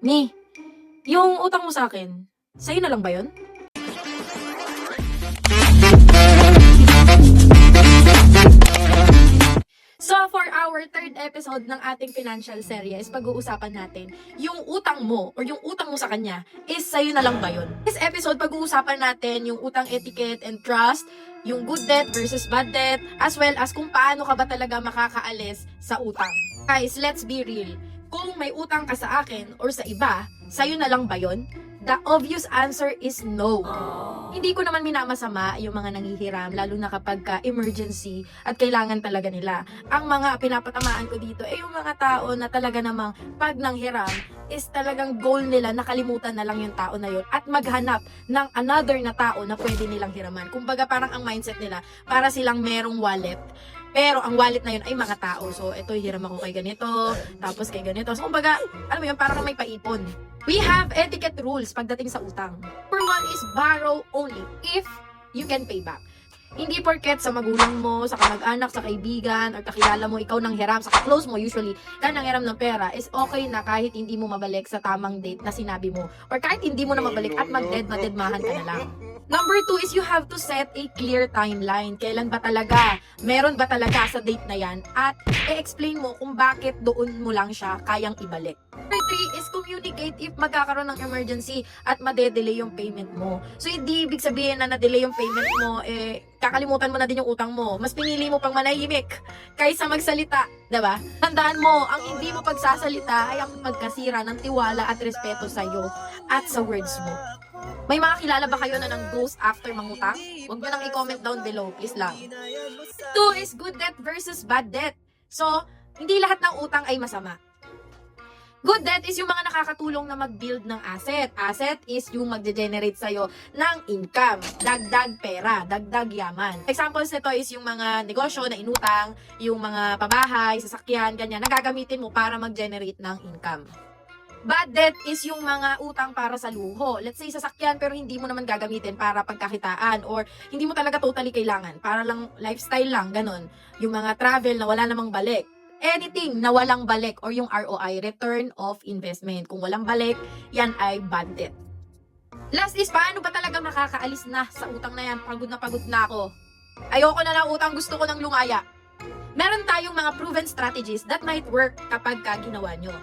Ni, yung utang mo sa akin, sa'yo na lang ba yun? So, for our third episode ng ating financial series, pag-uusapan natin yung utang mo or yung utang mo sa kanya is sa'yo na lang ba yun? This episode, pag-uusapan natin yung utang etiquette and trust, yung good debt versus bad debt, as well as kung paano ka ba talaga makakaalis sa utang. Guys, let's be real. Kung may utang ka sa akin or sa iba, sa'yo na lang ba yun? The obvious answer is no. Hindi ko naman minamasama yung mga nanghihiram, lalo na kapag emergency at kailangan talaga nila. Ang mga pinapatamaan ko dito ay yung mga tao na talaga namang pag nanghiram is talagang goal nila, nakalimutan na lang yung tao na yun at maghanap ng another na tao na pwede nilang hiraman. Kumbaga parang ang mindset nila, para silang merong wallet. Pero ang wallet na yun ay mga tao. So, ito, hiram ako kay ganito, tapos kay ganito. So, kumbaga, alam mo yun, parang may paipon. We have etiquette rules pagdating sa utang. Number one is borrow only if you can pay back. Hindi porket sa magulang mo, sa kamag-anak, sa kaibigan, or kakilala mo, ikaw nang hiram, sa close mo, usually, ka nang hiram ng pera, is okay na kahit hindi mo mabalik sa tamang date na sinabi mo. Or kahit hindi mo na mabalik at magdedmahan ka na lang. Number two is you have to set a clear timeline. Kailan ba talaga? Meron ba talaga sa date na yan? At i-explain mo kung bakit doon mo lang siya kayang ibalik. Number three is communicate if magkakaroon ng emergency at madedelay yung payment mo. So, hindi ibig sabihin na na-delay yung payment mo, kakalimutan mo na din yung utang mo. Mas pinili mo pang manahimik kaysa magsalita. Diba? Tandaan mo, ang hindi mo pagsasalita ay ang pagkasira ng tiwala at respeto sa'yo at sa words mo. May mga kilala ba kayo na nang goes after mangutang? Huwag nyo nang i-comment down below, please lang. Two is good debt versus bad debt. So, hindi lahat ng utang ay masama. Good debt is yung mga nakakatulong na mag-build ng asset. Asset is yung magde-generate sa'yo ng income, dagdag pera, dagdag yaman. Examples nito is yung mga negosyo na inutang, yung mga pabahay, sasakyan, ganyan, nagagamitin mo para mag-generate ng income. Bad debt is yung mga utang para sa luho. Let's say sasakyan pero hindi mo naman gagamitin para pagkakitaan or hindi mo talaga totally kailangan. Para lang lifestyle lang, ganun. Yung mga travel na wala namang balik. Anything na walang balik or yung ROI, return of investment. Kung walang balik, yan ay bad debt. Last is, paano ba talaga makakaalis na sa utang na yan? Pagod na ako. Ayoko na ng utang, gusto ko ng lumaya. Meron tayong mga proven strategies that might work kapag ginawa nyo.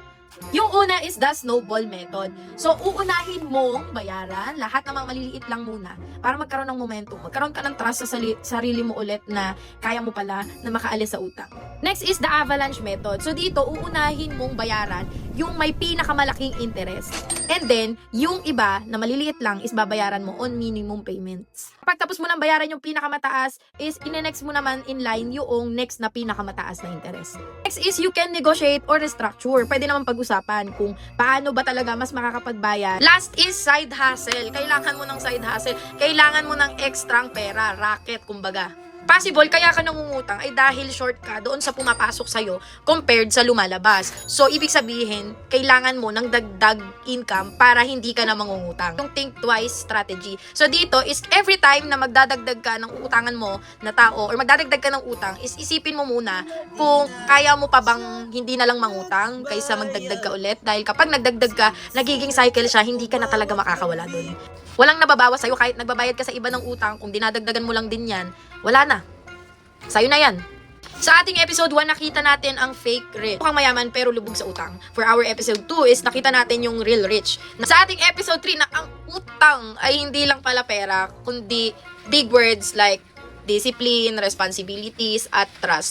Yung una is the snowball method. So, uunahin mong bayaran lahat ng mga maliliit lang muna para magkaroon ng momentum. Magkaroon ka ng trust sa sarili mo ulit na kaya mo pala na makaalis sa utang. Next is the avalanche method. So, dito, uunahin mong bayaran yung may pinakamalaking interest. And then, yung iba na maliliit lang is babayaran mo on minimum payments. Kapag tapos mo nang bayaran yung pinakamataas, is ine-next mo naman in line yung next na pinakamataas na interest. Next is you can negotiate or restructure. Pwede naman pag-usapan kung paano ba talaga mas makakapagbayad. Last is side hustle. Kailangan mo ng side hustle. Kailangan mo ng extrang pera, racket, kumbaga. Possible, kaya ka nangungutang ay dahil short ka doon sa pumapasok sa'yo compared sa lumalabas. So, ibig sabihin, kailangan mo ng dagdag income para hindi ka na mangungutang. Yung think twice strategy. So, dito is every time na magdadagdag ka ng utangan mo na tao or magdadagdag ka ng utang, is isipin mo muna kung kaya mo pa bang hindi na lang mangutang kaysa magdagdag ka ulit. Dahil kapag nagdagdag ka, nagiging cycle siya, hindi ka na talaga makakawala doon. Walang nababawas sa'yo kahit nagbabayad ka sa iba ng utang, kung dinadagdagan mo lang din yan, wala na. Sa'yo na yan. Sa ating episode 1, nakita natin ang fake rich. Mukhang mayaman pero lubog sa utang. For our episode 2 is nakita natin yung real rich. Sa ating episode 3 na ang utang ay hindi lang pala pera, kundi big words like discipline, responsibilities, at trust.